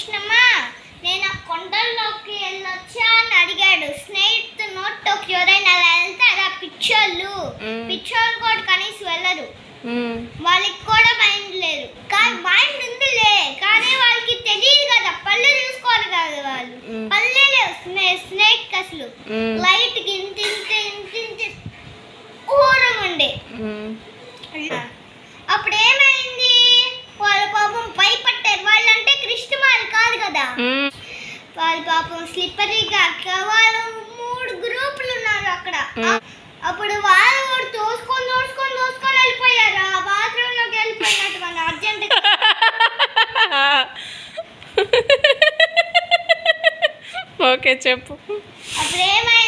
కృష్ణమ్మ నేను ఆ కొండల్లోకి వెళ్ళొచ్చా అని అడిగాడు. స్నేహితు నోట్లోకి ఎవరైనా అలా వెళ్తారా? పిచ్చోళ్ళు కూడా కనీసం వెళ్ళరు. వాళ్ళకి కూడా మైండ్ లేదు. కానీ మైండ్ ఉందిలే, కానీ వాళ్ళకి తెలియదు కదా, పళ్ళు చూసుకోరు కదా వాళ్ళు. పళ్ళే లేవు స్నేక్ అసలు. లైట్ ఇంత ఇంత ఇంత ఇంత ఊరంగా ఉండే. అప్పుడు ఏమైంది, వాళ్ళ పాపం భయపట్టారు. వాళ్ళంటే కృష్ణమాలు కాదు కదా, వాళ్ళ పాపం స్లిప్పరీగా. వాళ్ళు 3 గ్రూపులు ఉన్నారు అక్కడ. అప్పుడు వాళ్ళు కూడా తోసుకొని తోసుకొని తోసుకొని వెళ్ళిపోయారు. ఆ బాత్రూంలోకి వెళ్ళిపోయినట్టు వాళ్ళు అర్జెంట్. ఓకే చెప్పు. అప్పుడు ఏమైంది,